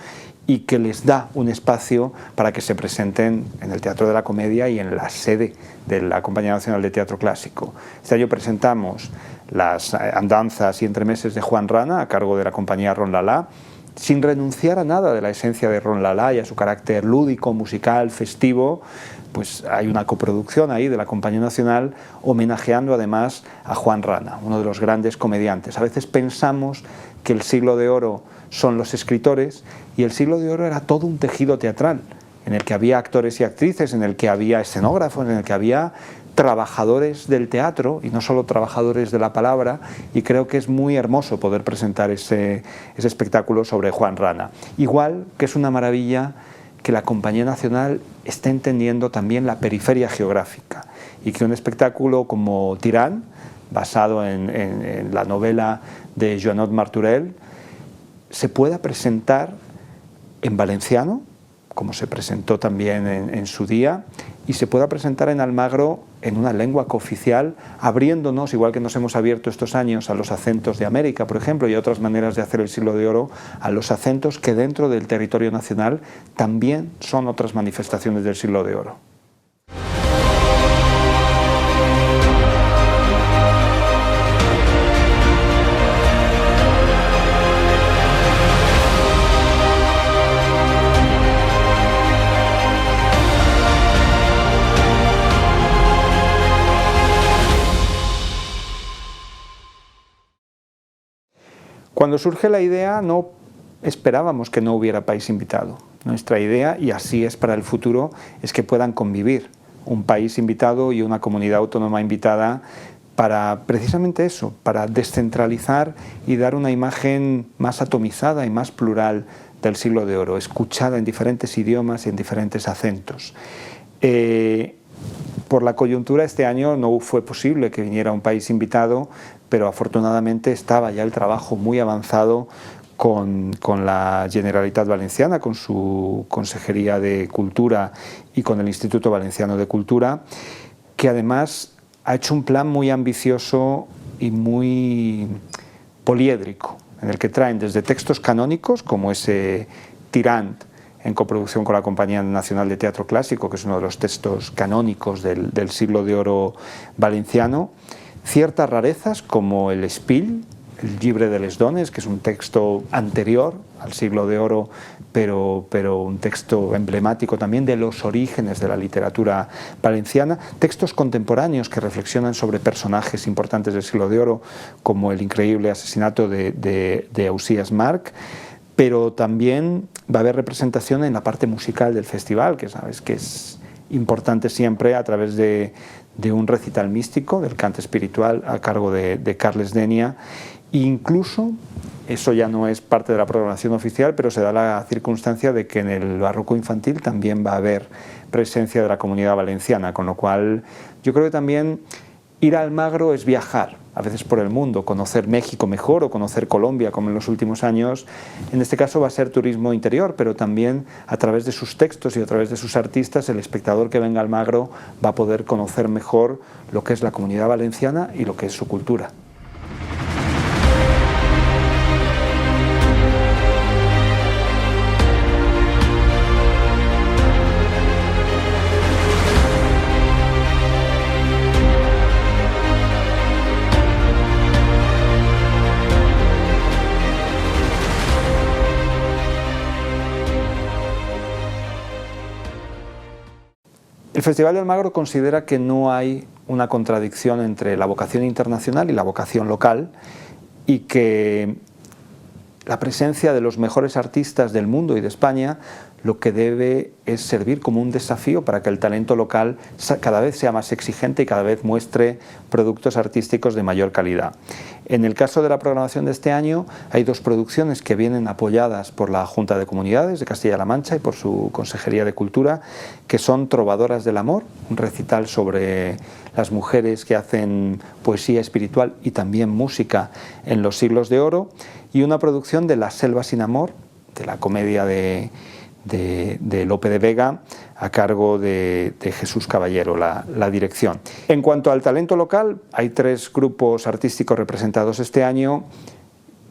y que les da un espacio para que se presenten en el Teatro de la Comedia y en la sede de la Compañía Nacional de Teatro Clásico. Este año presentamos las andanzas y entremeses de Juan Rana a cargo de la compañía Ron Lala, sin renunciar a nada de la esencia de Ron Lala y a su carácter lúdico, musical, festivo. Pues hay una coproducción ahí de la Compañía Nacional homenajeando además a Juan Rana, uno de los grandes comediantes. A veces pensamos que el Siglo de Oro son los escritores y el Siglo de Oro era todo un tejido teatral en el que había actores y actrices, en el que había escenógrafos, en el que había trabajadores del teatro y no solo trabajadores de la palabra, y creo que es muy hermoso poder presentar ese espectáculo sobre Juan Rana. Igual que es una maravilla que la Compañía Nacional esté entendiendo también la periferia geográfica y que un espectáculo como Tirán, basado en la novela de Joanot Martorell, se pueda presentar en valenciano, como se presentó también en su día, y se pueda presentar en Almagro en una lengua cooficial, abriéndonos, igual que nos hemos abierto estos años a los acentos de América, por ejemplo, y a otras maneras de hacer el Siglo de Oro, a los acentos que dentro del territorio nacional también son otras manifestaciones del Siglo de Oro. Cuando surge la idea no esperábamos que no hubiera país invitado. Nuestra idea, y así es para el futuro, es que puedan convivir un país invitado y una comunidad autónoma invitada para precisamente eso, para descentralizar y dar una imagen más atomizada y más plural del Siglo de Oro, escuchada en diferentes idiomas y en diferentes acentos. Por la coyuntura este año no fue posible que viniera un país invitado, pero afortunadamente estaba ya el trabajo muy avanzado con la Generalitat Valenciana, con su Consejería de Cultura y con el Instituto Valenciano de Cultura, que además ha hecho un plan muy ambicioso y muy poliédrico, en el que traen desde textos canónicos, como ese Tirant, en coproducción con la Compañía Nacional de Teatro Clásico, que es uno de los textos canónicos del Siglo de Oro valenciano, ciertas rarezas como el Espill, el Llibre de les Dones, que es un texto anterior al Siglo de Oro, pero un texto emblemático también de los orígenes de la literatura valenciana, textos contemporáneos que reflexionan sobre personajes importantes del Siglo de Oro, como el increíble asesinato de Ausiàs March, pero también va a haber representación en la parte musical del festival, que sabes que es importante siempre a través de un recital místico, del cant espiritual a cargo de Carles Dénia. Incluso, eso ya no es parte de la programación oficial, pero se da la circunstancia de que en el barroco infantil también va a haber presencia de la Comunidad Valenciana, con lo cual yo creo que también ir a Almagro es viajar, a veces por el mundo, conocer México mejor o conocer Colombia, como en los últimos años. En este caso va a ser turismo interior, pero también a través de sus textos y a través de sus artistas, el espectador que venga a Almagro va a poder conocer mejor lo que es la Comunidad Valenciana y lo que es su cultura. El Festival de Almagro considera que no hay una contradicción entre la vocación internacional y la vocación local, y que la presencia de los mejores artistas del mundo y de España lo que debe es servir como un desafío para que el talento local cada vez sea más exigente y cada vez muestre productos artísticos de mayor calidad. En el caso de la programación de este año hay dos producciones que vienen apoyadas por la Junta de Comunidades de Castilla-La Mancha y por su Consejería de Cultura, que son Trovadoras del Amor, un recital sobre las mujeres que hacen poesía espiritual y también música en los siglos de oro, y una producción de La Selva sin Amor, de la comedia de Lope de Vega, a cargo de Jesús Caballero, la dirección. En cuanto al talento local, hay 3 grupos artísticos representados este año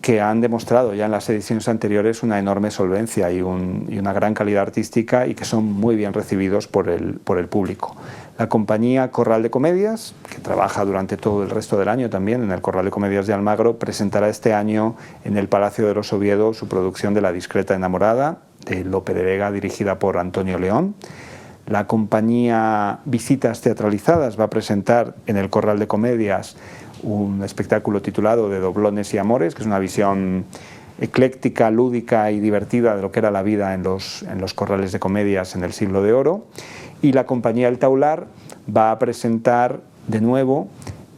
que han demostrado ya en las ediciones anteriores una enorme solvencia y una gran calidad artística, y que son muy bien recibidos por el público. La compañía Corral de Comedias, que trabaja durante todo el resto del año también en el Corral de Comedias de Almagro, presentará este año en el Palacio de los Oviedo su producción de La discreta enamorada, de Lope de Vega, dirigida por Antonio León. La compañía Visitas Teatralizadas va a presentar en el Corral de Comedias un espectáculo titulado De doblones y amores, que es una visión ecléctica, lúdica y divertida de lo que era la vida en los corrales de comedias en el Siglo de Oro. Y la compañía El Taular va a presentar de nuevo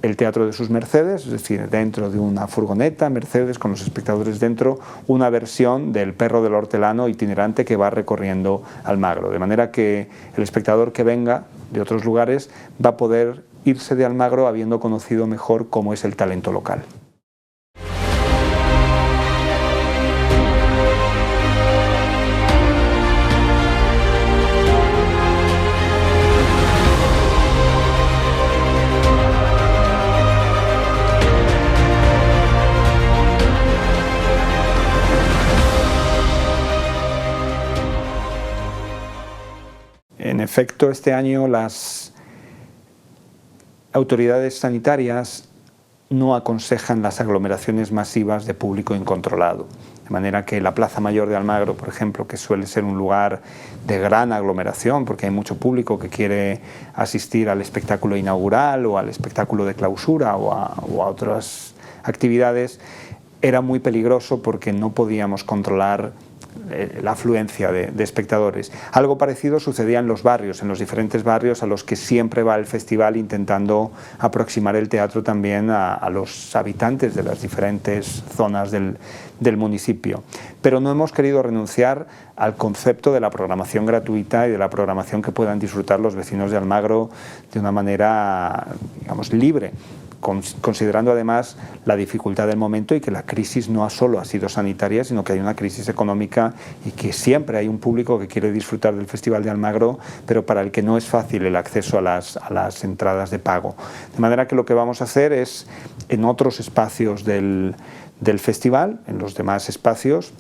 el Teatro de sus Mercedes, es decir, dentro de una furgoneta Mercedes con los espectadores dentro, una versión del Perro del Hortelano itinerante que va recorriendo Almagro, de manera que el espectador que venga de otros lugares va a poder irse de Almagro habiendo conocido mejor cómo es el talento local. En efecto, este año las autoridades sanitarias no aconsejan las aglomeraciones masivas de público incontrolado. De manera que la Plaza Mayor de Almagro, por ejemplo, que suele ser un lugar de gran aglomeración, porque hay mucho público que quiere asistir al espectáculo inaugural o al espectáculo de clausura o a otras actividades, era muy peligroso porque no podíamos controlar la afluencia de espectadores. Algo parecido sucedía en los barrios, en los diferentes barrios a los que siempre va el festival, intentando aproximar el teatro también a los habitantes de las diferentes zonas del municipio. Pero no hemos querido renunciar al concepto de la programación gratuita y de la programación que puedan disfrutar los vecinos de Almagro de una manera, digamos, libre, considerando además la dificultad del momento y que la crisis no solo ha sido sanitaria, sino que hay una crisis económica y que siempre hay un público que quiere disfrutar del Festival de Almagro, pero para el que no es fácil el acceso a las entradas de pago. De manera que lo que vamos a hacer es, en otros espacios del festival, en los demás espacios,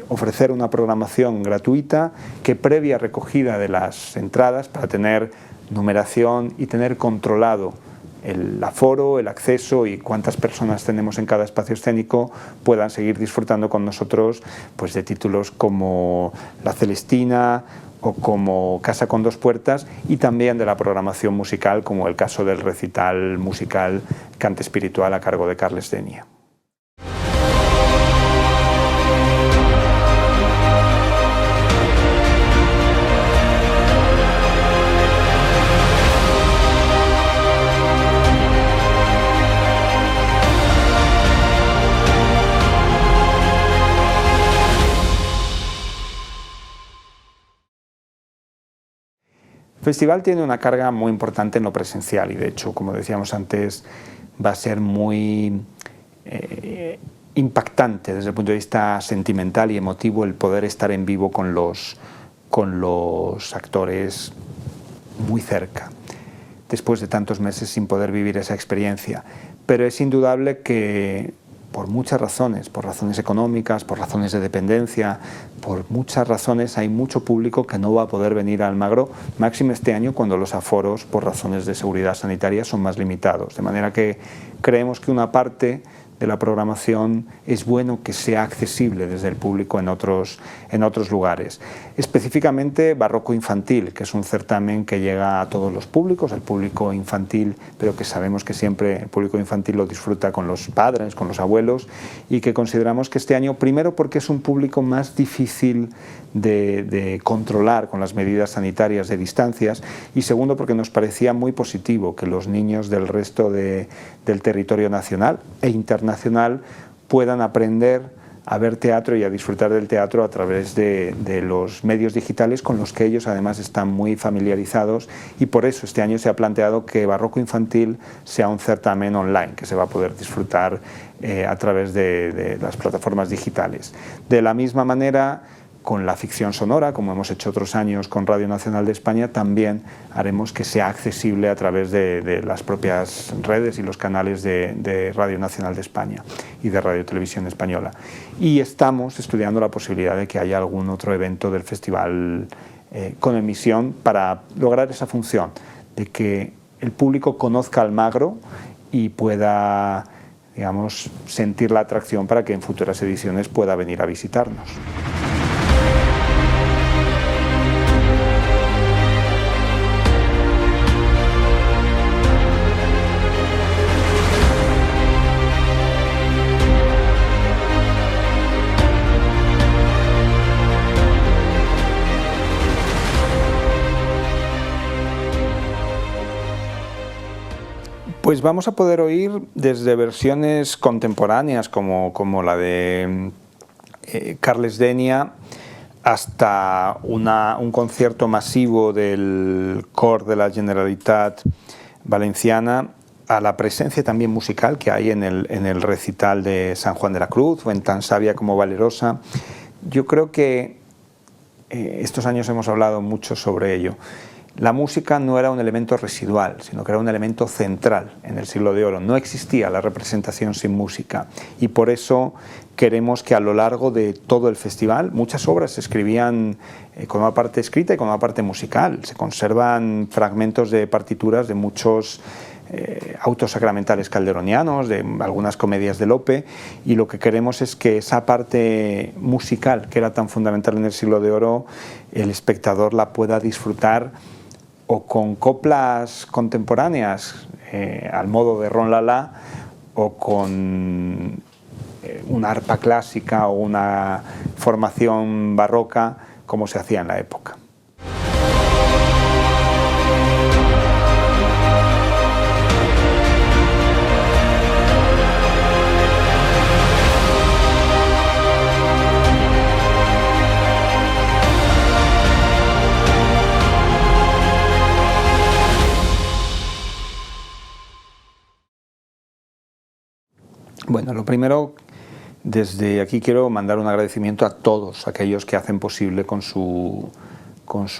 ofrecer una programación gratuita que, previa recogida de las entradas, para tener numeración y tener controlado el aforo, el acceso y cuántas personas tenemos en cada espacio escénico, puedan seguir disfrutando con nosotros pues de títulos como La Celestina o como Casa con dos puertas, y también de la programación musical, como el caso del recital musical Cante Espiritual a cargo de Carles Denia. El festival tiene una carga muy importante en lo presencial y, de hecho, como decíamos antes, va a ser muy impactante desde el punto de vista sentimental y emotivo el poder estar en vivo con los actores muy cerca, después de tantos meses sin poder vivir esa experiencia. Pero es indudable que, por muchas razones, por razones económicas, por razones de dependencia, por muchas razones, hay mucho público que no va a poder venir a Almagro, máxime este año cuando los aforos por razones de seguridad sanitaria son más limitados. De manera que creemos que una parte de la programación es bueno que sea accesible desde el público en otros lugares. Específicamente Barroco Infantil, que es un certamen que llega a todos los públicos, el público infantil, pero que sabemos que siempre el público infantil lo disfruta con los padres, con los abuelos, y que consideramos que este año, primero porque es un público más difícil de controlar con las medidas sanitarias de distancias, y segundo porque nos parecía muy positivo que los niños del resto del territorio nacional e internacional puedan aprender a ver teatro y a disfrutar del teatro a través de los medios digitales con los que ellos además están muy familiarizados, y por eso este año se ha planteado que Barroco Infantil sea un certamen online que se va a poder disfrutar a través de las plataformas digitales. De la misma manera, con la ficción sonora, como hemos hecho otros años con Radio Nacional de España, también haremos que sea accesible a través de las propias redes y los canales de Radio Nacional de España y de Radio Televisión Española. Y estamos estudiando la posibilidad de que haya algún otro evento del festival con emisión para lograr esa función de que el público conozca Almagro y pueda, digamos, sentir la atracción para que en futuras ediciones pueda venir a visitarnos. Pues vamos a poder oír desde versiones contemporáneas como la de Carles Denia, hasta un concierto masivo del cor de la Generalitat Valenciana, a la presencia también musical que hay en el recital de San Juan de la Cruz o en Tan Sabia como Valerosa. Yo creo que estos años hemos hablado mucho sobre ello. La música no era un elemento residual, sino que era un elemento central en el Siglo de Oro. No existía la representación sin música, y por eso queremos que a lo largo de todo el festival muchas obras se escribían con una parte escrita y con una parte musical. Se conservan fragmentos de partituras de muchos autos sacramentales calderonianos, de algunas comedias de Lope, y lo que queremos es que esa parte musical que era tan fundamental en el Siglo de Oro, el espectador la pueda disfrutar o con coplas contemporáneas al modo de Ron Lala, o con una arpa clásica o una formación barroca como se hacía en la época. Bueno, lo primero, desde aquí quiero mandar un agradecimiento a todos aquellos que hacen posible con su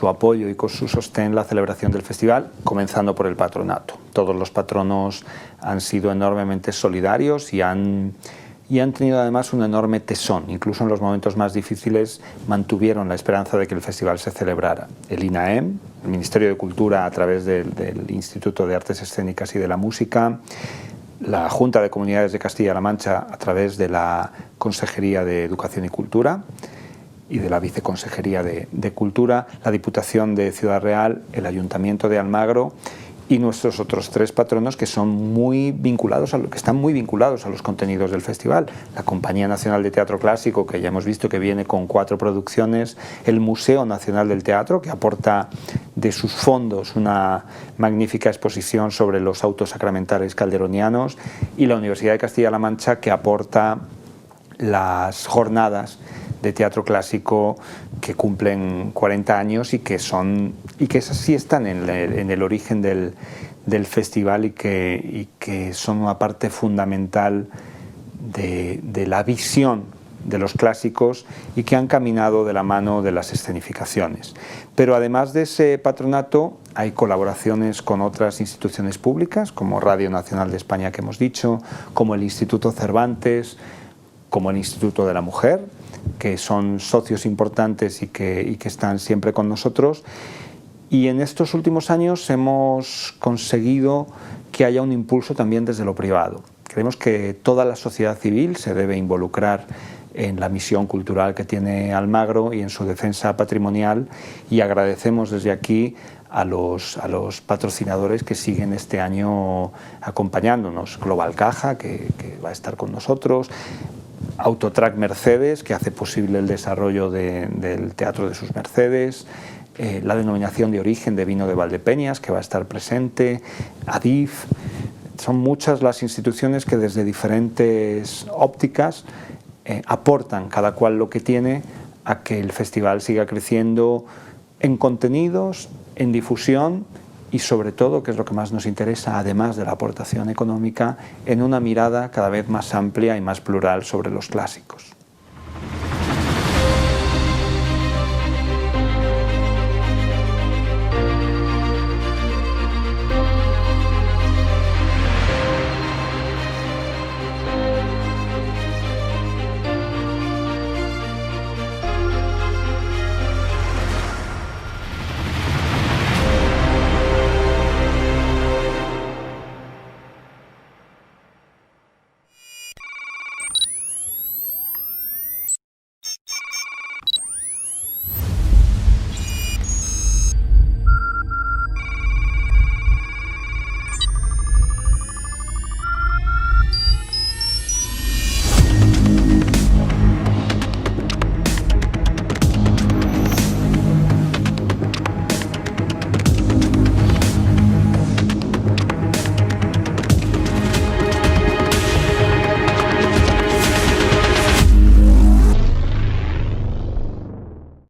apoyo y con su sostén la celebración del festival, comenzando por el patronato. Todos los patronos han sido enormemente solidarios y han tenido además un enorme tesón. Incluso en los momentos más difíciles mantuvieron la esperanza de que el festival se celebrara. El INAEM, el Ministerio de Cultura a través del Instituto de Artes Escénicas y de la Música, la Junta de Comunidades de Castilla-La Mancha a través de la Consejería de Educación y Cultura y de la Viceconsejería de Cultura, la Diputación de Ciudad Real, el Ayuntamiento de Almagro y nuestros otros 3 patronos que están muy vinculados a los contenidos del festival. La Compañía Nacional de Teatro Clásico, que ya hemos visto que viene con 4 producciones, el Museo Nacional del Teatro, que aporta de sus fondos una magnífica exposición sobre los autos sacramentales calderonianos, y la Universidad de Castilla-La Mancha, que aporta las jornadas de teatro clásico que cumplen 40 años y que esas sí están en el origen del festival y que son una parte fundamental de la visión de los clásicos y que han caminado de la mano de las escenificaciones. Pero además de ese patronato hay colaboraciones con otras instituciones públicas, como Radio Nacional de España, que hemos dicho, como el Instituto Cervantes, como el Instituto de la Mujer, que son socios importantes y que están siempre con nosotros. Y en estos últimos años hemos conseguido que haya un impulso también desde lo privado. Creemos que toda la sociedad civil se debe involucrar en la misión cultural que tiene Almagro y en su defensa patrimonial, y agradecemos desde aquí a los patrocinadores que siguen este año acompañándonos. Global Caja, que va a estar con nosotros, Autotrack Mercedes, que hace posible el desarrollo del Teatro de sus Mercedes, la denominación de origen de vino de Valdepeñas, que va a estar presente, Adif. Son muchas las instituciones que desde diferentes ópticas aportan cada cual lo que tiene a que el festival siga creciendo en contenidos, en difusión y sobre todo, que es lo que más nos interesa, además de la aportación económica, en una mirada cada vez más amplia y más plural sobre los clásicos.